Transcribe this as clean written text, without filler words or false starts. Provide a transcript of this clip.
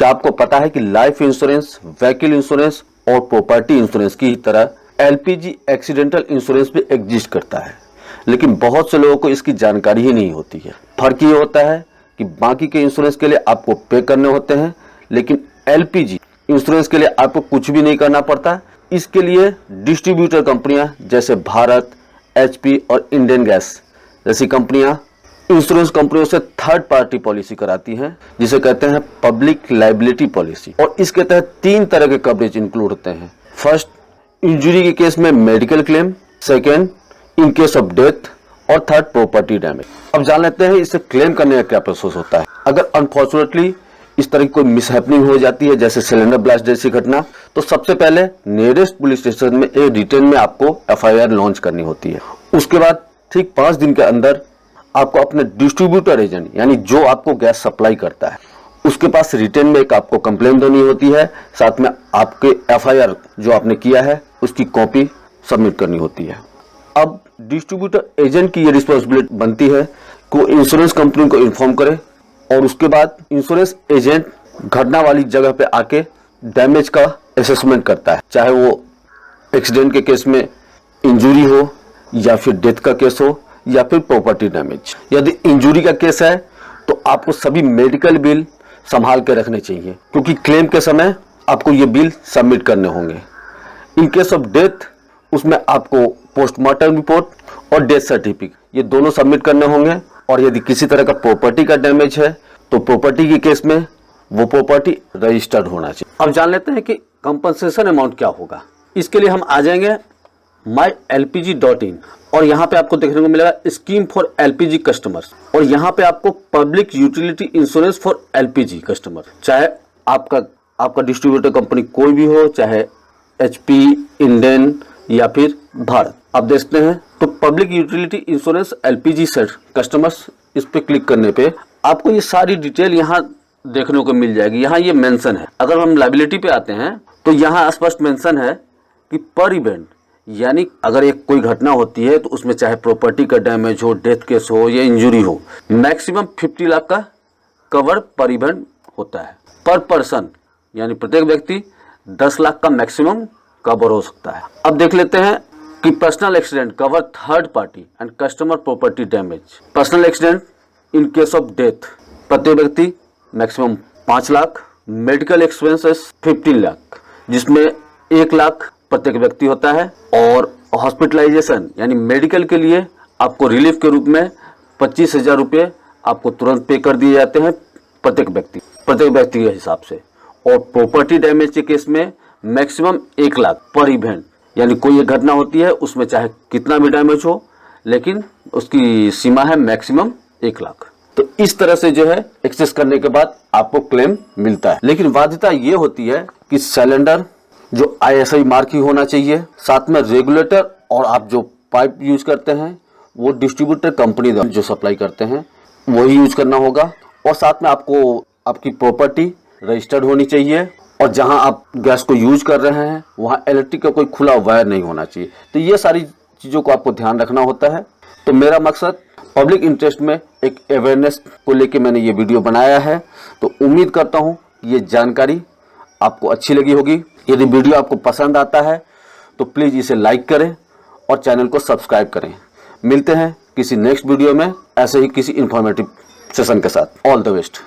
क्या आपको पता है कि लाइफ इंश्योरेंस, व्हीकल इंश्योरेंस और प्रॉपर्टी इंश्योरेंस की तरह एलपीजी एक्सीडेंटल इंश्योरेंस भी एग्जिस्ट करता है, लेकिन बहुत से लोगों को इसकी जानकारी ही नहीं होती है। फर्क ये होता है कि बाकी के इंश्योरेंस के लिए आपको पे करने होते हैं, लेकिन एलपीजी इंश्योरेंस के लिए आपको कुछ भी नहीं करना पड़ता। इसके लिए डिस्ट्रीब्यूटर कंपनियां जैसे भारत, एचपी और इंडियन गैस जैसी कंपनियां इंश्योरेंस कंपनियों से थर्ड पार्टी पॉलिसी कराती हैं, जिसे कहते हैं पब्लिक लायबिलिटी पॉलिसी। और इसके तहत 3 तरह के कवरेज इंक्लूड होते हैं। फर्स्ट, इंजरी के केस में medical claim, second in case of death और थर्ड प्रॉपर्टी डैमेज। अब जान लेते हैं इसे क्लेम करने का क्या प्रोसेस होता है। अगर अनफॉर्चुनेटली इस तरह की कोई मिसहैपनिंग हो जाती है, जैसे सिलेंडर ब्लास्ट जैसी घटना, तो सबसे पहले नियरेस्ट पुलिस स्टेशन में एक रिटर्न में आपको एफआईआर लॉन्च करनी होती है। उसके बाद ठीक 5 दिन के अंदर आपको अपने डिस्ट्रीब्यूटर एजेंट, यानी जो आपको गैस सप्लाई करता है, उसके पास रिटर्न में एक आपको कंप्लेन देनी होती है। साथ में आपके एफआईआर जो आपने किया है उसकी कॉपी सबमिट करनी होती है। अब डिस्ट्रीब्यूटर एजेंट की ये रिस्पॉन्सिबिलिटी बनती है कि वो इंश्योरेंस कंपनी को इन्फॉर्म करे और उसके बाद इंश्योरेंस एजेंट घटना वाली जगह पे आके डैमेज का असेसमेंट करता है, चाहे वो एक्सीडेंट के केस में इंजरी हो या फिर डेथ का केस हो या फिर प्रॉपर्टी डैमेज। यदि इंजरी का केस है तो आपको सभी मेडिकल बिल संभाल के रखने चाहिए, क्योंकि क्लेम के समय आपको ये बिल सबमिट करने होंगे। इन केस ऑफ डेथ उसमें आपको पोस्टमार्टम रिपोर्ट और डेथ सर्टिफिकेट ये दोनों सबमिट करने होंगे। और यदि किसी तरह का प्रॉपर्टी का डैमेज है तो प्रॉपर्टी के केस में वो प्रॉपर्टी रजिस्टर्ड होना चाहिए। अब जान लेते हैं कि कंपनसेशन अमाउंट क्या होगा। इसके लिए हम आ जाएंगे mylpg.in और यहाँ पे आपको देखने को मिलेगा स्कीम फॉर एलपीजी कस्टमर्स, और यहाँ पे आपको public utility insurance for LPG customer, चाहे आपका डिस्ट्रीब्यूटर कंपनी कोई भी हो, चाहे एचपी, इंडियन या फिर भारत। आप देखते हैं तो public utility insurance LPG set customers, इस पे क्लिक करने पे आपको ये सारी डिटेल यहाँ देखने को मिल जाएगी। यहाँ ये मेंशन है। अगर हम लायबिलिटी पे आते हैं तो यहाँ स्पष्ट मेंशन है कि पर इवेंट, यानी अगर एक कोई घटना होती है तो उसमें चाहे प्रॉपर्टी का डैमेज हो, डेथ केस हो या इंजरी हो, मैक्सिमम 50 लाख का कवर पर इवेंट होता है। पर पर्सन यानी प्रत्येक व्यक्ति 10 लाख का मैक्सिमम कवर हो सकता है। अब देख लेते हैं कि personal accident cover third party and customer property damage. Personal accident in case of death प्रत्येक व्यक्ति maximum 5 lakh, medical expenses 15 lakh जिसमें 1 लाख प्रत्येक व्यक्ति होता है, और हॉस्पिटलाइजेशन यानी मेडिकल के लिए आपको रिलीफ के रूप में 25,000 रुपये आपको तुरंत पे कर दिए जाते हैं प्रत्येक व्यक्ति के हिसाब से। और प्रॉपर्टी डैमेज के केस में मैक्सिमम 1 लाख पर इवेंट, यानी कोई एक घटना होती है उसमें चाहे कितना भी डैमेज हो, लेकिन उसकी सीमा है मैक्सिमम 1 लाख। तो इस तरह से जो है एक्सेस करने के बाद आपको क्लेम मिलता है। लेकिन बाध्यता ये होती है कि सिलेंडर जो ISI मार्क ही होना चाहिए, साथ में रेगुलेटर और आप जो पाइप यूज करते हैं वो डिस्ट्रीब्यूटर कंपनी जो सप्लाई करते हैं वही यूज करना होगा, और साथ में आपको आपकी प्रॉपर्टी रजिस्टर्ड होनी चाहिए, और जहां आप गैस को यूज कर रहे हैं वहां इलेक्ट्रिक का कोई खुला वायर नहीं होना चाहिए। तो ये सारी चीजों को आपको ध्यान रखना होता है। तो मेरा मकसद पब्लिक इंटरेस्ट में एक अवेयरनेस को लेके मैंने ये वीडियो बनाया है। तो उम्मीद करता हूँ ये जानकारी आपको अच्छी लगी होगी। यदि वीडियो आपको पसंद आता है तो प्लीज़ इसे लाइक करें और चैनल को सब्सक्राइब करें। मिलते हैं किसी नेक्स्ट वीडियो में ऐसे ही किसी इंफॉर्मेटिव सेशन के साथ। All the best.